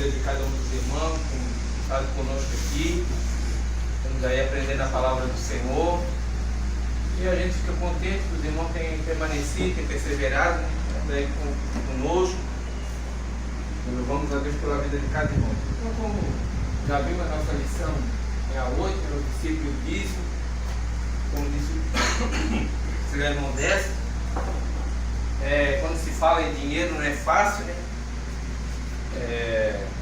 vida de cada um dos irmãos que têm estado conosco aqui. Estamos aí aprendendo a palavra do Senhor. E a gente fica contente que os irmãos têm permanecido, têm perseverado, né? Aí conosco. E louvamos a Deus pela vida de cada irmão. Então, como já vimos a nossa lição em A8, no discípulo dízimo, como disse o seu irmão Décio, quando se fala em dinheiro não é fácil, né?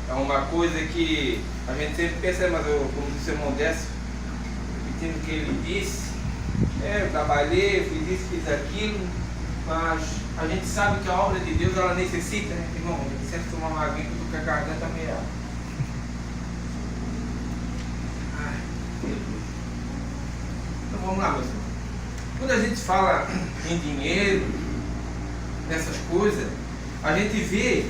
É uma coisa que a gente sempre pensa, mas como disse o irmão Décio, repetindo o que ele disse, eu trabalhei, fiz isso, fiz aquilo, mas a gente sabe que a obra de Deus ela necessita, né, irmão? A gente sempre toma uma aguinha que eu tô com a garganta meio. Então vamos lá, meus irmãos. Quando a gente fala em dinheiro, nessas coisas, a gente vê,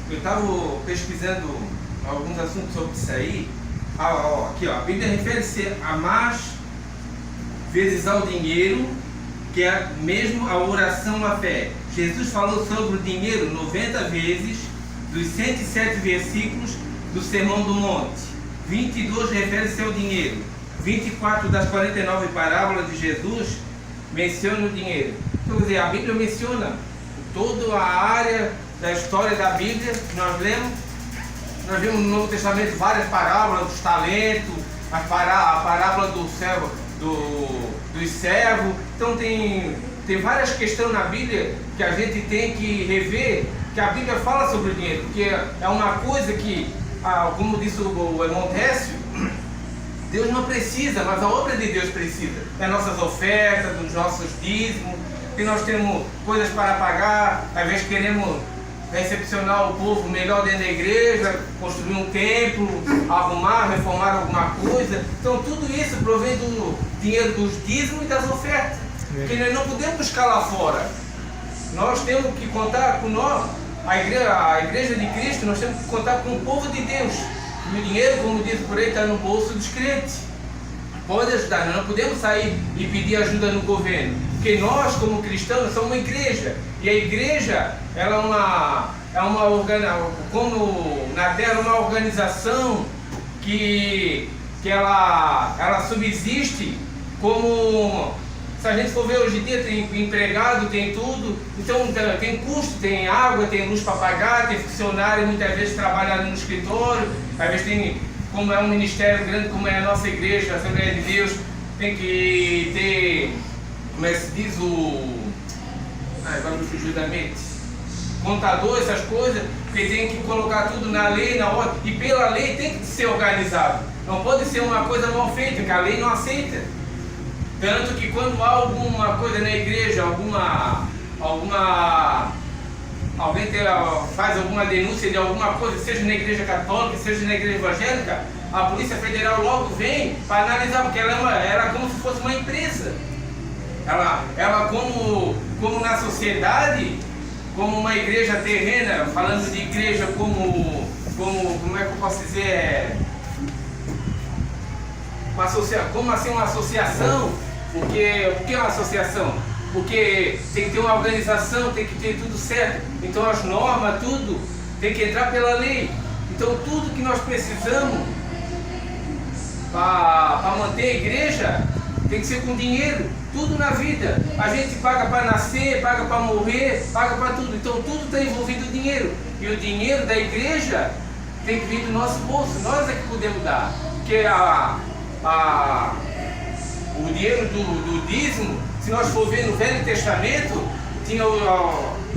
eu estava pesquisando alguns assuntos sobre isso aí, aqui ó, a Bíblia refere-se a mais vezes ao dinheiro, que é mesmo a oração à fé. Jesus falou sobre o dinheiro 90 vezes, dos 107 versículos do Sermão do Monte. 22 refere-se ao dinheiro. 24 das 49 parábolas de Jesus mencionam o dinheiro. Então, quer dizer, a Bíblia menciona toda a área da história da Bíblia. Nós vemos no Novo Testamento várias parábolas dos talentos, a parábola do servo, dos servos. Então tem várias questões na Bíblia que a gente tem que rever, que a Bíblia fala sobre o dinheiro, porque é uma coisa que, como disse o irmão Décio, Deus não precisa, mas a obra de Deus precisa. Das nossas ofertas, dos nossos dízimos, que nós temos coisas para pagar, às vezes queremos recepcionar o povo melhor dentro da igreja, construir um templo, arrumar, reformar alguma coisa. Então tudo isso provém do dinheiro dos dízimos e das ofertas, que nós não podemos buscar lá fora. Nós temos que contar com nós, a igreja de Cristo, nós temos que contar com o povo de Deus. E o dinheiro, como diz por aí, está no bolso dos crentes. Pode ajudar, nós não podemos sair e pedir ajuda no governo, porque nós, como cristãos, somos uma igreja, e a igreja ela como na terra, uma organização que ela subsiste como, se a gente for ver hoje em dia, tem empregado, tem tudo, então tem custo, tem água, tem luz para pagar, tem funcionário, muitas vezes trabalha ali no escritório, às vezes tem, como é um ministério grande, como é a nossa igreja, a Assembleia de Deus, tem que ter, como é que se diz, agora me fugiu da mente, contador, essas coisas, porque tem que colocar tudo na lei, na ordem, e pela lei tem que ser organizado. Não pode ser uma coisa mal feita, que a lei não aceita. Tanto que quando há alguma coisa na igreja, alguém faz alguma denúncia de alguma coisa, seja na igreja católica, seja na igreja evangélica, a Polícia Federal logo vem para analisar, porque ela é como se fosse uma empresa. Ela como na sociedade, como uma igreja terrena, falando de igreja como é que eu posso dizer, como assim uma associação? Por que uma associação? Porque tem que ter uma organização, tem que ter tudo certo. Então as normas, tudo, tem que entrar pela lei. Então tudo que nós precisamos para manter a igreja tem que ser com dinheiro. Tudo na vida. A gente paga para nascer, paga para morrer, paga para tudo. Então tudo está envolvido o dinheiro. E o dinheiro da igreja tem que vir do nosso bolso. Nós é que podemos dar. Porque o dinheiro do dízimo, se nós for ver no Velho Testamento,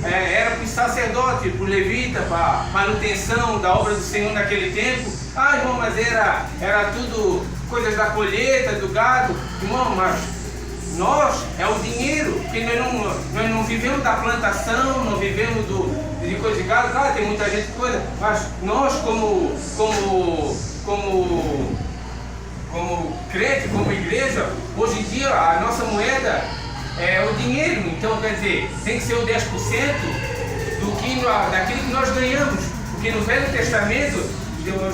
era para o sacerdote, para o levita, para manutenção da obra do Senhor naquele tempo. Irmão, mas era tudo coisas da colheita, do gado. Irmão, mas nós é o dinheiro, porque nós não vivemos da plantação, não vivemos de coisa de gado. Claro, tem muita gente coisa, mas nós como crente, como igreja, hoje em dia a nossa moeda é o dinheiro. Então, quer dizer, tem que ser o 10% daquilo que nós ganhamos. Porque no Velho Testamento,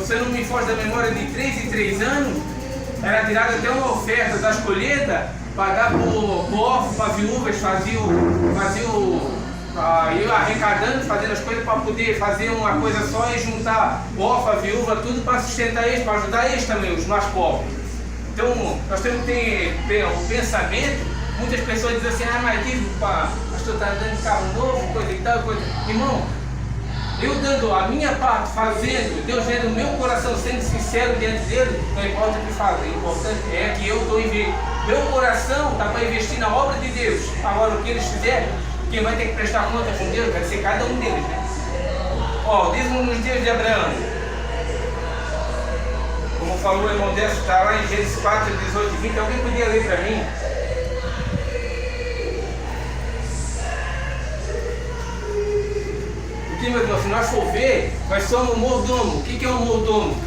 se eu não me foge da memória, de 3 em 3 anos, era tirada até uma oferta das colheitas para dar para órfãos, para viúvas, fazia eu arrecadando, fazendo as coisas para poder fazer uma coisa só e juntar órfã, viúva, tudo para sustentar eles, para ajudar eles também, os mais pobres. Então, nós temos que ter o pensamento. Muitas pessoas dizem assim, mas diz, pastor está dando carro novo, coisa e tal, coisa. Irmão, eu dando a minha parte, fazendo, Deus vendo o meu coração, sendo sincero diante dele, não importa o que faz, o importante é que eu estou investindo. Meu coração está para investir na obra de Deus. Agora, o que eles fizerem, quem vai ter que prestar conta com Deus vai ser cada um deles, né? Dízimo nos dias de Abraão. Como falou o irmão Décio, está lá em Gênesis 4, 18 e 20. Alguém podia ler para mim? Porque, meu irmão, se nós for ver, nós somos mordomo. O que é um mordomo?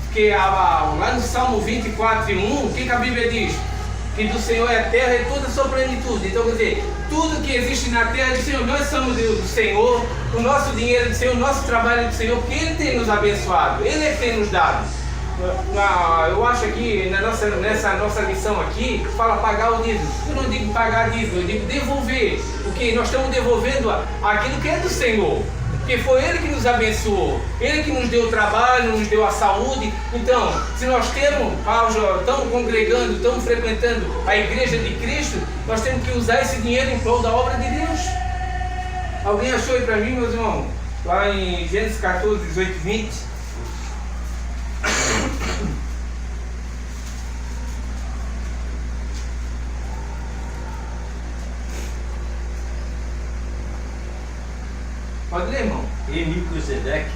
Porque lá no Salmo 24, 1, o que a Bíblia diz? Que do Senhor é a terra e toda a sua plenitude. Então, quer dizer, tudo que existe na terra é do Senhor. Nós somos do Senhor, o nosso dinheiro é do Senhor, o nosso trabalho é do Senhor, porque Ele tem nos abençoado, Ele é que tem nos dado. Eu acho que nessa nossa lição aqui, fala pagar o dízimo. Eu não digo pagar dízimo, eu digo devolver. Porque nós estamos devolvendo aquilo que é do Senhor. Porque foi Ele que nos abençoou, Ele que nos deu o trabalho, nos deu a saúde. Então, se nós estamos congregando, estamos frequentando a igreja de Cristo, nós temos que usar esse dinheiro em prol da obra de Deus. Alguém achou aí para mim, meus irmãos? Lá em Gênesis 14, 18 e 20. Pode ler, irmão. E Melquisedeque,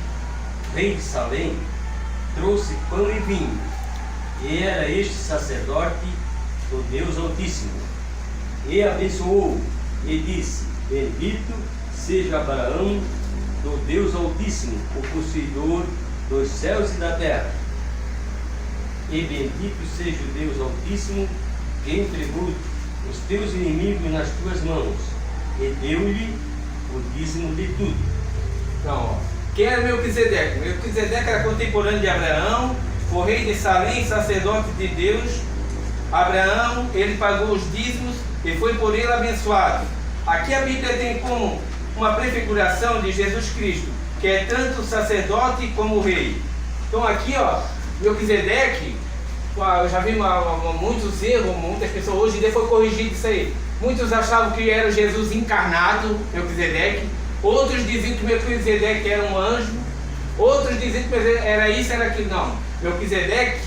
rei de Salém, trouxe pão e vinho, e era este sacerdote do Deus Altíssimo. E abençoou, e disse: Bendito seja Abraão, do Deus Altíssimo, o possuidor dos céus e da terra. E bendito seja o Deus Altíssimo, que entregou os teus inimigos nas tuas mãos, e deu-lhe o dízimo de tudo. Então, quem era Melquisedeque? Melquisedeque era contemporâneo de Abraão, foi rei de Salém, sacerdote de Deus. Abraão, ele pagou os dízimos e foi por ele abençoado. Aqui a Bíblia tem como uma prefiguração de Jesus Cristo, que é tanto sacerdote como rei. Então aqui, Melquisedeque, eu já vi muitos erros, muitas pessoas, hoje em dia foi corrigido isso aí. Muitos achavam que era Jesus encarnado, Melquisedeque. Outros diziam que Melquisedeque era um anjo. Outros diziam que era isso, era aquilo. Não, Melquisedeque,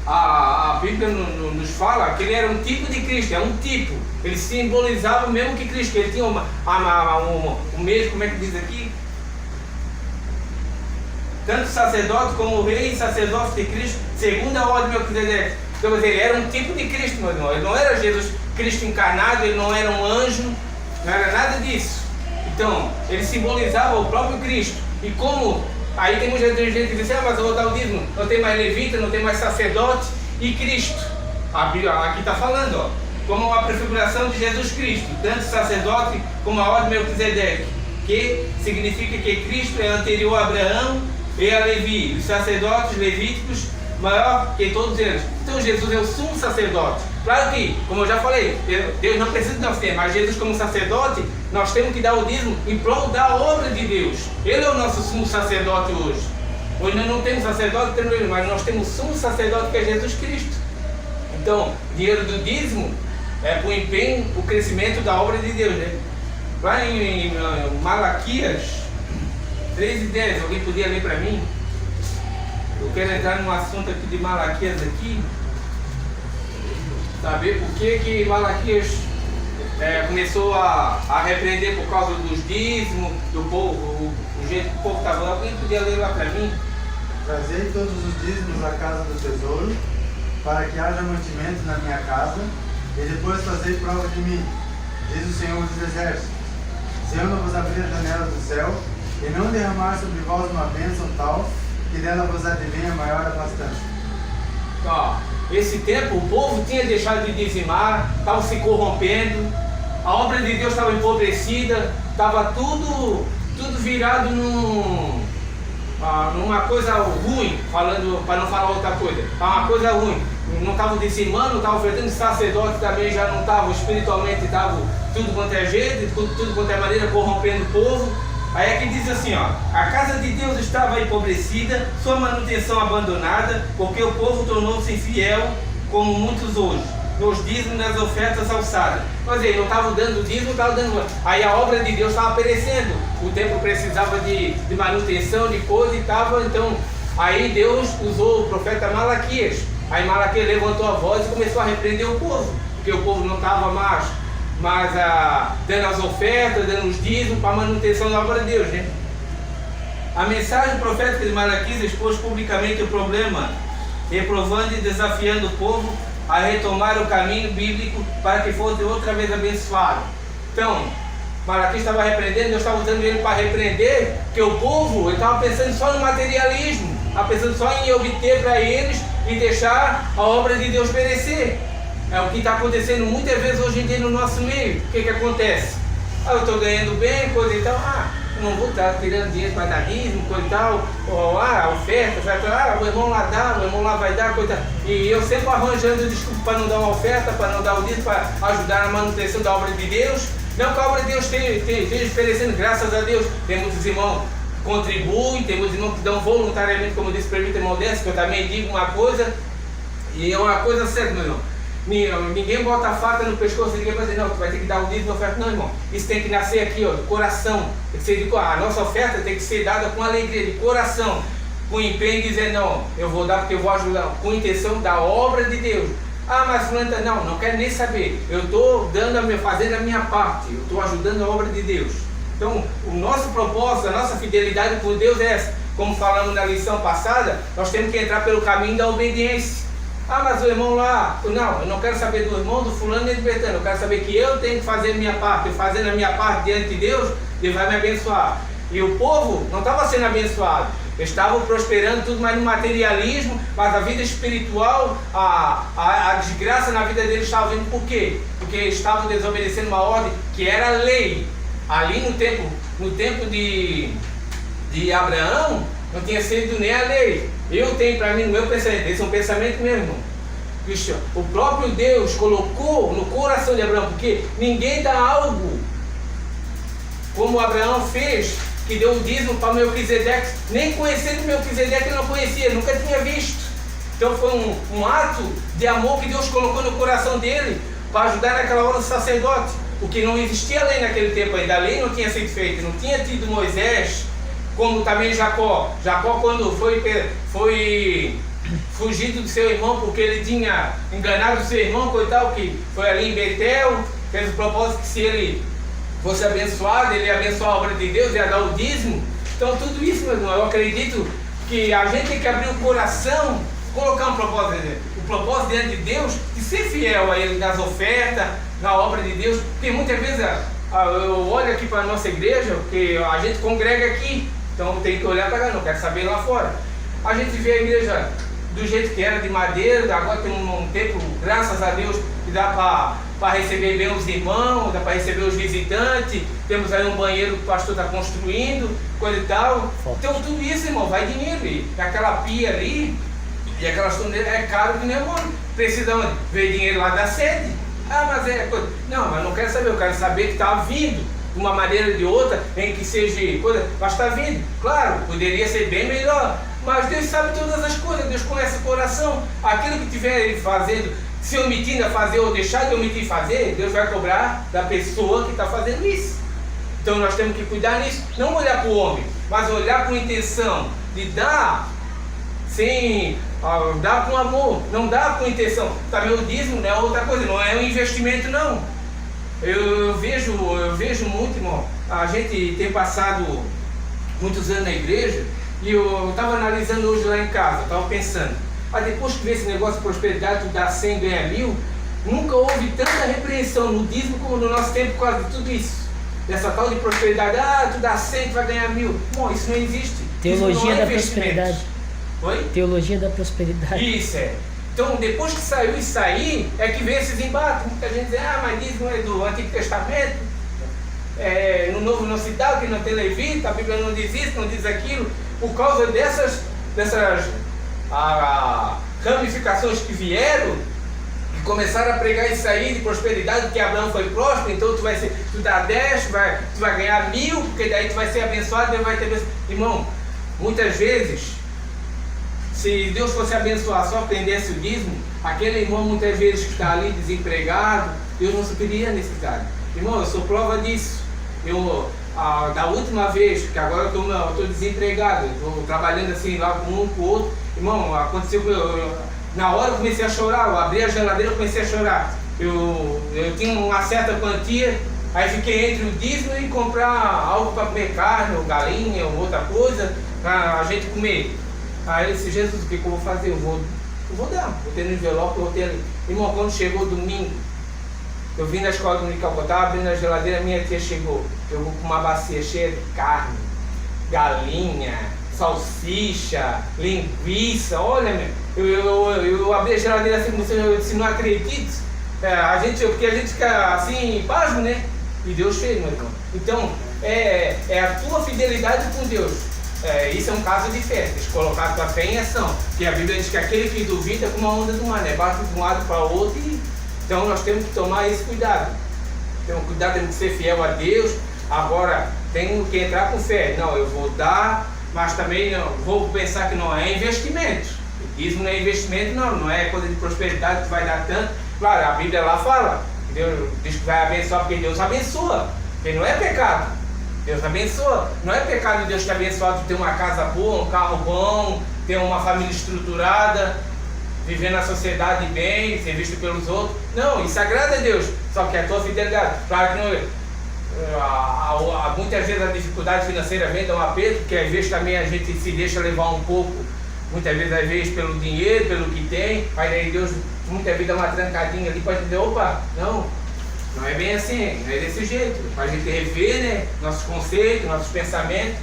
a Bíblia nos fala que ele era um tipo de Cristo, é um tipo. Ele simbolizava o mesmo que Cristo, que ele tinha o mesmo, como é que diz aqui? Tanto sacerdote como rei e sacerdote de Cristo, segundo a ordem de Melquisedeque. Então, ele era um tipo de Cristo, meu irmão. Ele não era Jesus Cristo encarnado, ele não era um anjo, não era nada disso. Então, ele simbolizava o próprio Cristo. E como, aí tem muita gente que diz, mas eu vou dar o dízimo, não tem mais levita, não tem mais sacerdote, e Cristo. Aqui está falando, como uma prefiguração de Jesus Cristo, tanto sacerdote como a ordem de Melquisedeque, que significa que Cristo é anterior a Abraão e a Levi, os sacerdotes levíticos, maior que todos eles. Então Jesus é o sumo sacerdote. Claro que, como eu já falei, Deus não precisa de nós ter, mas Jesus como sacerdote, nós temos que dar o dízimo em prol da obra de Deus. Ele é o nosso sumo sacerdote hoje. Hoje nós não temos sacerdote, mas nós temos o sumo sacerdote que é Jesus Cristo. Então, o dinheiro do dízimo é para o empenho, o crescimento da obra de Deus, né? Lá em Malaquias 3:10, alguém podia ler para mim? Eu quero entrar num assunto aqui de Malaquias aqui, saber por que Malaquias começou a repreender por causa dos dízimos, do povo, o jeito que o povo estava lá. Alguém podia ler lá para mim? Trazei todos os dízimos à casa do tesouro, para que haja mantimento na minha casa, e depois fazei prova de mim, diz o Senhor dos Exércitos. Se eu não vos abrir as janelas do céu, e não derramar sobre vós uma bênção tal, que dela vos advenha maior abastança. Esse tempo o povo tinha deixado de dizimar, estava se corrompendo, a obra de Deus estava empobrecida, estava tudo virado numa coisa ruim, falando para não falar outra coisa, estava uma coisa ruim. não estavam dizimando, não estavam ofertando, o sacerdote também já não estava, espiritualmente estava tudo quanto é jeito, tudo quanto é maneira, corrompendo o povo. Aí é que diz assim, ó, a casa de Deus estava empobrecida, sua manutenção abandonada, porque o povo tornou-se infiel, como muitos hoje, nos dízimos das ofertas alçadas. Mas aí, não estavam dando dízimo, estavam dando... Aí a obra de Deus estava perecendo, o templo precisava de manutenção, de coisa e estava, então... Aí Deus usou o profeta Malaquias. Aí Malaquias levantou a voz e começou a repreender o povo, porque o povo não estava mais dando as ofertas, dando os dízimos para a manutenção da obra de Deus, né? A mensagem profética de Malaquias expôs publicamente o problema, reprovando e desafiando o povo a retomar o caminho bíblico para que fosse outra vez abençoado. Então, Malaquias estava repreendendo, Deus estava usando ele para repreender, que o povo estava pensando só no materialismo, estava pensando só em obter para eles e deixar a obra de Deus perecer. É o que está acontecendo muitas vezes hoje em dia no nosso meio. O que acontece? Eu estou ganhando bem, coisa e tal, não vou estar tirando dinheiro para dar dízimo, coisa e tal, oferta, o irmão lá dá, o irmão lá vai dar, coisa e tal. E eu sempre arranjando desculpa para não dar uma oferta, para não dar o dízimo, para ajudar na manutenção da obra de Deus. Não que a obra de Deus esteja oferecendo, graças a Deus. Tem muitos irmãos que contribuem, tem muitos irmãos que dão voluntariamente, como disse para mim, irmão Décio, que eu também digo uma coisa, e é uma coisa certa, meu irmão. Ninguém bota a faca no pescoço e ninguém vai dizer, não, tu vai ter que dar o dízimo da oferta. Não, irmão, isso tem que nascer aqui, ó, do coração. Tem que ser a nossa oferta tem que ser dada com alegria, de coração, com empenho, dizer, não, eu vou dar porque eu vou ajudar, com intenção da obra de Deus. Mas fulano, não quero nem saber, eu estou fazendo a minha parte, eu estou ajudando a obra de Deus. Então, o nosso propósito, a nossa fidelidade por Deus é essa. Como falamos na lição passada, nós temos que entrar pelo caminho da obediência. Mas o irmão lá, não, eu não quero saber do irmão, do fulano nem do Betano, eu quero saber que eu tenho que fazer a minha parte, eu fazendo a minha parte diante de Deus, Ele vai me abençoar. E o povo não estava sendo abençoado, eles estavam prosperando tudo mais no materialismo, mas a vida espiritual, a desgraça na vida deles estava vindo por quê? Porque eles estavam desobedecendo uma ordem que era lei. Ali no tempo de Abraão, não tinha sido nem a lei. Eu tenho para mim, no meu pensamento, esse é um pensamento mesmo, Cristian, o próprio Deus colocou no coração de Abraão, porque ninguém dá algo como Abraão fez, que deu o dízimo para Melquisedeque, nem conhecendo Melquisedeque ele não conhecia, ele nunca tinha visto. Então foi um ato de amor que Deus colocou no coração dele, para ajudar naquela hora o sacerdote, porque não existia lei naquele tempo ainda, a lei não tinha sido feita, não tinha tido Moisés, como também Jacó. Jacó, quando foi fugido do seu irmão, porque ele tinha enganado o seu irmão, coitado, que foi ali em Betel, fez o propósito que se ele fosse abençoado, ele ia abençoar a obra de Deus, ia dar o dízimo. Então tudo isso, meu irmão, eu acredito que a gente tem que abrir o coração, colocar um propósito, o propósito diante de Deus, de ser fiel a Ele nas ofertas, na obra de Deus, porque muitas vezes eu olho aqui para a nossa igreja, porque a gente congrega aqui, então tem que olhar para cá, não quero saber lá fora. A gente vê a igreja do jeito que era, de madeira, agora tem um templo, graças a Deus, que dá para receber bem os irmãos, dá para receber os visitantes, temos aí um banheiro que o pastor está construindo, coisa e tal. Então tudo isso, irmão, vai dinheiro. E aquela pia ali, e aquelas torneiras, é caro que nem o mundo. Precisa ver dinheiro lá da sede. Mas é coisa. Não, mas não quero saber, eu quero saber que está vindo. De uma maneira ou de outra, em que seja coisa, mas está vindo. Claro, poderia ser bem melhor, mas Deus sabe todas as coisas, Deus conhece o coração. Aquilo que tiver ele fazendo, se omitindo a fazer ou deixar de omitir fazer, Deus vai cobrar da pessoa que está fazendo isso. Então nós temos que cuidar nisso, não olhar para o homem, mas olhar com intenção de dar, sem dar com amor, não dar com intenção. Também o dízimo não é outra coisa, não é um investimento não. Eu vejo muito, irmão, a gente tem passado muitos anos na igreja e eu estava analisando hoje lá em casa, estava pensando, depois que vê esse negócio de prosperidade, tu dá 100, ganha 1000, nunca houve tanta repreensão no dízimo como no nosso tempo por causa de tudo isso. Dessa tal de prosperidade, tu dá 100, tu vai ganhar 1000. Bom, isso não existe. Teologia da prosperidade. Oi? Teologia da prosperidade. Isso é. Então, depois que saiu isso aí, é que vem esses embates. Muita gente diz, mas dízimo é do Antigo Testamento, no Novo não se dá, que não tem levita, a Bíblia não diz isso, não diz aquilo, por causa dessas ramificações que vieram, que começaram a pregar isso aí de prosperidade, porque Abraão foi próspero, então tu dá 10, tu vai ganhar 1000, porque daí tu vai ser abençoado, Deus vai ter abençoado. Irmão, muitas vezes, se Deus fosse abençoar só prendesse o dízimo, aquele irmão muitas vezes que está ali desempregado, Deus não supriria a necessidade. Irmão, eu sou prova disso. Da última vez, que agora eu estou desempregado, estou trabalhando assim lá com um com o outro, irmão, aconteceu que na hora eu comecei a chorar, eu abri a geladeira e comecei a chorar. Eu tinha uma certa quantia, aí fiquei entre o dízimo e comprar algo para comer, carne, ou galinha, ou outra coisa, para a gente comer. Aí eu disse, Jesus, o que eu vou fazer? Eu vou dar, vou ter no envelope, eu vou ter ali. Irmão, quando chegou domingo, eu vim da escola dominical, eu estava abrindo a geladeira, minha tia chegou, eu vou com uma bacia cheia de carne, galinha, salsicha, linguiça, olha, eu abri a geladeira assim, eu disse, não acredito, porque a gente fica assim, pasmo, né? E Deus fez, meu irmão. Então, é a tua fidelidade com Deus. Isso é um caso de fé, tens que colocar a tua fé em ação, porque a Bíblia diz que aquele que duvida é como uma onda do mar, né? Bate de um lado para o outro então nós temos que tomar esse cuidado. Temos que ser fiel a Deus. Agora, tenho que entrar com fé. Não, eu vou dar, mas também não vou pensar que não é investimento. O dízimo não é investimento, não é coisa de prosperidade que vai dar tanto. Claro, a Bíblia lá fala, Deus diz que vai abençoar porque Deus abençoa. Porque não é pecado. Deus abençoa. Não é pecado Deus te abençoar de ter uma casa boa, um carro bom, ter uma família estruturada, viver na sociedade bem, ser visto pelos outros. Não, isso agrada a Deus, só que a tua fidelidade. Claro que não, muitas vezes a dificuldade financeira vem dar um aperto, porque às vezes também a gente se deixa levar um pouco, muitas vezes pelo dinheiro, pelo que tem, mas aí Deus muitas vezes dá uma trancadinha ali para dizer, opa, não é bem assim, não é desse jeito, para a gente rever, né, nossos conceitos, nossos pensamentos.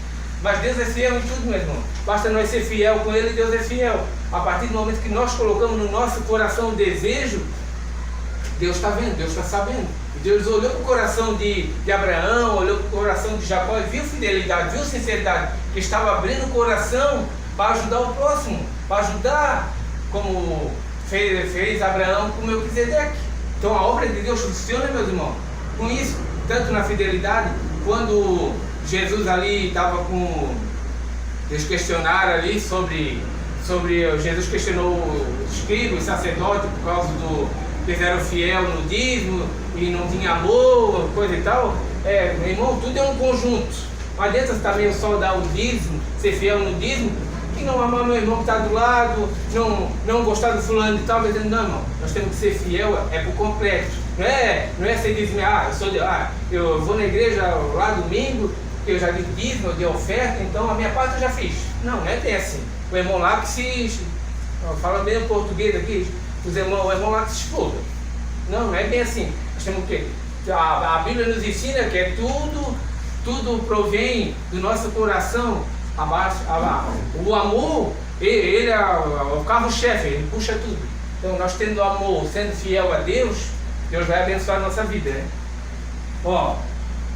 Mas Deus é fiel em tudo, meu irmão. Basta nós ser fiel com Ele, Deus é fiel. A partir do momento que nós colocamos no nosso coração o desejo, Deus está vendo, Deus está sabendo. E Deus olhou para o coração de Abraão, olhou para o coração de Jacó e viu fidelidade, viu sinceridade, que estava abrindo o coração para ajudar o próximo, para ajudar, como fez Abraão com Melquisedeque. Então a obra de Deus funciona, meus irmãos, com isso, tanto na fidelidade, quando Jesus ali estava com... Eles questionaram ali sobre Jesus questionou os escribas, os sacerdotes, por causa que eles eram fiel no dízimo e não tinha amor, coisa e tal. Meu irmão, tudo é um conjunto. Não adianta você também só dar o dízimo, ser fiel no dízimo, e não amar meu irmão que está do lado, não gostar do fulano e tal, mas não, irmão, nós temos que ser fiel, por completo. Não é ser dizimar, eu vou na igreja lá domingo, eu já dei dízimo, eu dei oferta, então a minha parte eu já fiz. Não é bem assim. O irmão lá que se... Fala bem o português aqui, o irmão lá que se exploda. Não é bem assim. Nós temos que... A Bíblia nos ensina que tudo provém do nosso coração. O amor, ele é o carro-chefe, ele puxa tudo. Então nós tendo amor, sendo fiel a Deus, Deus vai abençoar a nossa vida, né?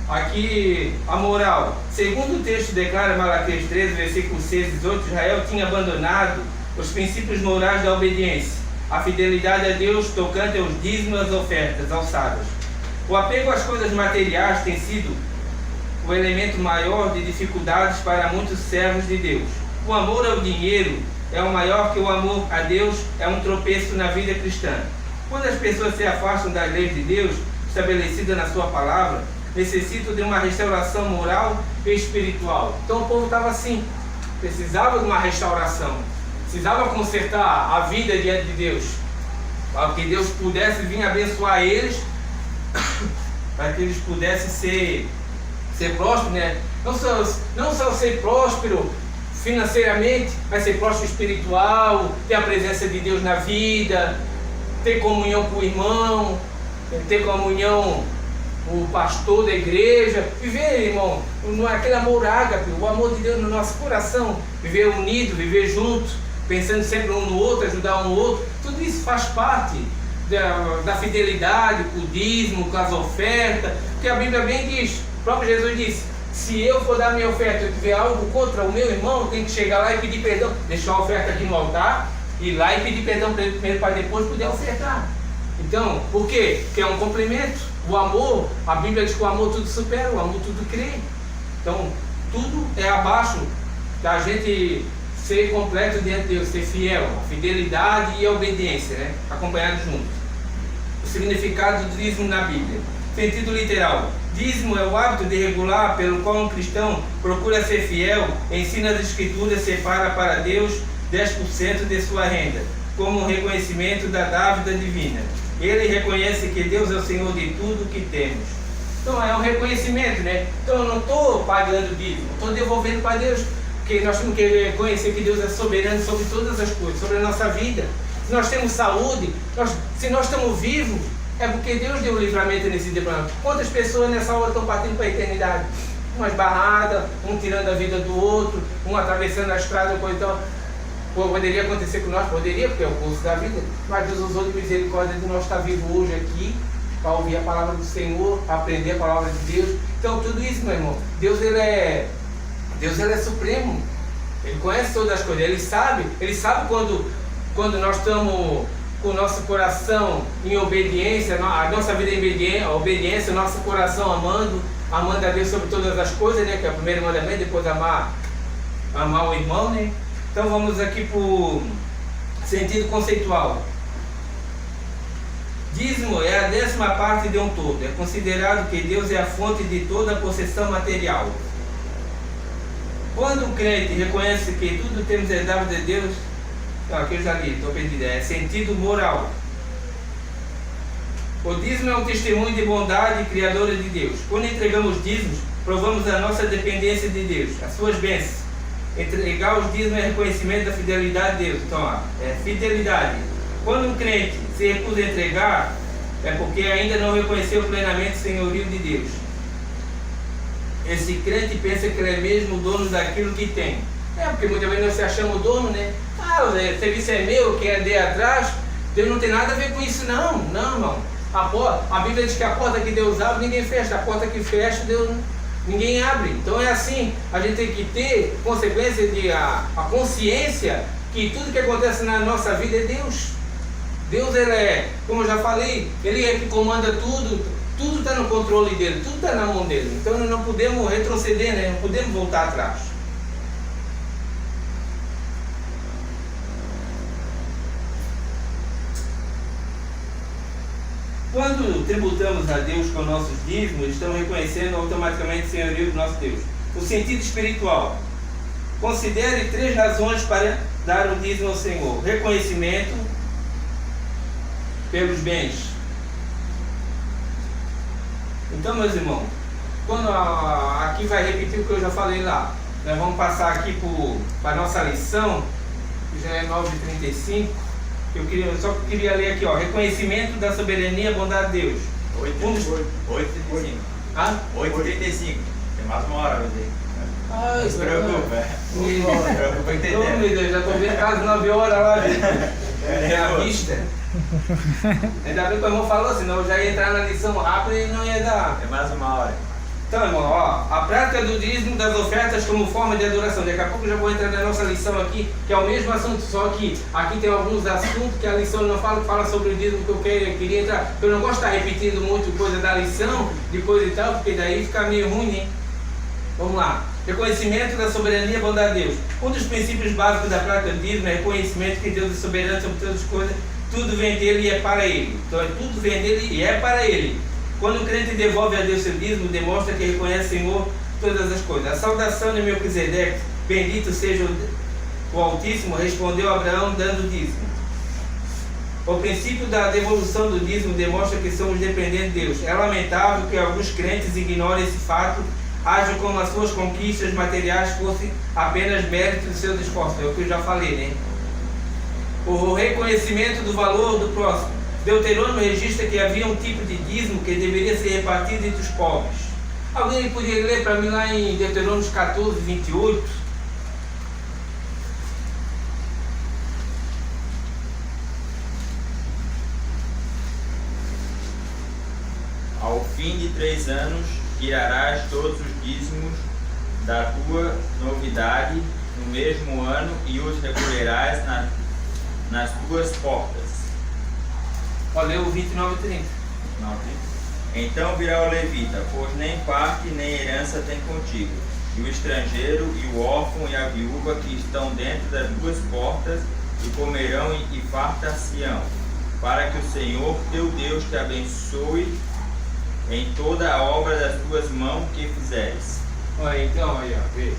Aqui a moral, segundo o texto declara Malaquias 13, versículo 6 e 18, Israel tinha abandonado os princípios morais da obediência, a fidelidade a Deus tocante aos dízimos e às ofertas alçadas. O apego às coisas materiais tem sido o elemento maior de dificuldades para muitos servos de Deus. O amor ao dinheiro é o maior que o amor a Deus, é um tropeço na vida cristã. Quando as pessoas se afastam das leis de Deus, estabelecidas na sua palavra, necessitam de uma restauração moral e espiritual. Então o povo estava assim, precisava de uma restauração, precisava consertar a vida diante de Deus, para que Deus pudesse vir abençoar eles, para que eles pudessem ser prósperos, né? Não só ser próspero financeiramente, mas ser próspero espiritual, ter a presença de Deus na vida, ter comunhão com o irmão, ter comunhão com o pastor da igreja, viver, irmão, aquele amor ágape, o amor de Deus no nosso coração, viver unido, viver junto, pensando sempre um no outro, ajudar um no outro. Tudo isso faz parte da fidelidade, com o dízimo, com as ofertas, porque a Bíblia bem diz, o próprio Jesus disse, se eu for dar minha oferta e eu tiver algo contra o meu irmão, eu tenho que chegar lá e pedir perdão, deixar a oferta aqui no altar ir lá e pedir perdão para ele primeiro para depois poder ofertar. Então, por quê? Porque é um complemento. O amor, a Bíblia diz que o amor tudo supera, o amor tudo crê. Então, tudo é abaixo da gente ser completo diante de Deus, ser fiel, a fidelidade e a obediência, né? Acompanhados juntos. O significado do dízimo na Bíblia. Sentido literal. Dízimo é o hábito de regular pelo qual um cristão procura ser fiel, ensina as Escrituras, separa para Deus 10% de sua renda, como um reconhecimento da dávida divina. Ele reconhece que Deus é o Senhor de tudo que temos. Então é um reconhecimento, né? Então eu não estou pagando dízimo, estou devolvendo para Deus, porque nós temos que reconhecer que Deus é soberano sobre todas as coisas, sobre a nossa vida. Se nós temos saúde, se nós estamos vivos, é porque Deus deu o livramento nesse dia para nós. Quantas pessoas nessa hora estão partindo para a eternidade? Umas barradas, um tirando a vida do outro, um atravessando a estrada, coisa então. Poderia acontecer com nós, poderia, porque é o curso da vida, mas Deus usou de misericórdia de nós estar vivo hoje aqui, para ouvir a palavra do Senhor, para aprender a palavra de Deus. Então tudo isso, meu irmão, Deus ele é supremo, Ele conhece todas as coisas, Ele sabe quando nós estamos com o nosso coração em obediência, a nossa vida em obediência, o nosso coração amando a Deus sobre todas as coisas, né? Que é o primeiro mandamento, depois amar o irmão, né? Então vamos aqui para o sentido conceitual. Dízimo é a 10ª parte de um todo. É considerado que Deus é a fonte de toda a possessão material. Quando o crente reconhece que tudo temos herdado de Deus, aqui eu já li, estou perdido, é sentido moral. O dízimo é um testemunho de bondade criadora de Deus. Quando entregamos dízimos, provamos a nossa dependência de Deus, as suas bênçãos. Entregar os dízimos é reconhecimento da fidelidade de Deus. Então, é fidelidade. Quando um crente se recusa a entregar, é porque ainda não reconheceu plenamente o senhorio de Deus. Esse crente pensa que ele é mesmo o dono daquilo que tem. Porque muitas vezes nós se achamos o dono, né? O serviço é meu, quem andei atrás, Deus não tem nada a ver com isso, não. Não, irmão. A Bíblia diz que a porta que Deus abre, ninguém fecha. A porta que fecha, ninguém abre. Então é assim, a gente tem que ter consequência de a consciência que tudo que acontece na nossa vida é Deus. Deus, ele é, como eu já falei, Ele é que comanda tudo está no controle dele, tudo está na mão dele. Então nós não podemos retroceder, né? Não podemos voltar atrás. Quando tributamos a Deus com nossos dízimos, estamos reconhecendo automaticamente o senhorio do nosso Deus. O sentido espiritual. Considere 3 razões para dar o dízimo ao Senhor. Reconhecimento pelos bens. Então, meus irmãos, aqui vai repetir o que eu já falei lá. Nós vamos passar aqui para a nossa lição, que já é 9h35. Eu só queria ler aqui, reconhecimento da soberania e bondade de Deus. 8h35. 8h35. Tem mais uma hora, não se preocupa. Não se preocupa entender. Já estou vendo quase 9 horas lá. É a vista. Ainda bem que o irmão falou, senão eu já ia entrar na lição rápida e não ia dar. Tem mais uma hora. Então, irmão, a prática do dízimo das ofertas como forma de adoração. Daqui a pouco eu já vou entrar na nossa lição aqui, que é o mesmo assunto, só que aqui tem alguns assuntos que a lição não fala sobre o dízimo que eu queria entrar. Eu não gosto de estar repetindo muito coisa da lição, de coisa e tal, porque daí fica meio ruim, hein? Vamos lá. Reconhecimento da soberania e bondade de Deus. Um dos princípios básicos da prática do dízimo é reconhecimento que Deus é soberano sobre todas as coisas, tudo vem dele e é para ele. Então, tudo vem dele e é para ele. Quando o crente devolve a Deus seu dízimo, demonstra que reconhece o Senhor todas as coisas. A saudação de Melquisedeque, bendito seja o Altíssimo, respondeu a Abraão dando dízimo. O princípio da devolução do dízimo demonstra que somos dependentes de Deus. É lamentável que alguns crentes ignorem esse fato, agem como as suas conquistas materiais fossem apenas mérito dos seus esforços. É o que eu já falei, né? O reconhecimento do valor do próximo. Deuteronômio registra que havia um tipo de dízimo que deveria ser repartido entre os pobres. Alguém poderia ler para mim lá em Deuteronômio 14, 28? Ao fim de 3 anos, tirarás todos os dízimos da tua novidade no mesmo ano e os recolherás nas tuas portas. Olha, leu o 29 e 30. Então virá o levita, pois nem parte nem herança tem contigo, e o estrangeiro, e o órfão, e a viúva que estão dentro das duas portas, e comerão e fartar-se-ão, para que o Senhor teu Deus te abençoe em toda a obra das tuas mãos que fizeres. Olha, então, aí, ó, vê.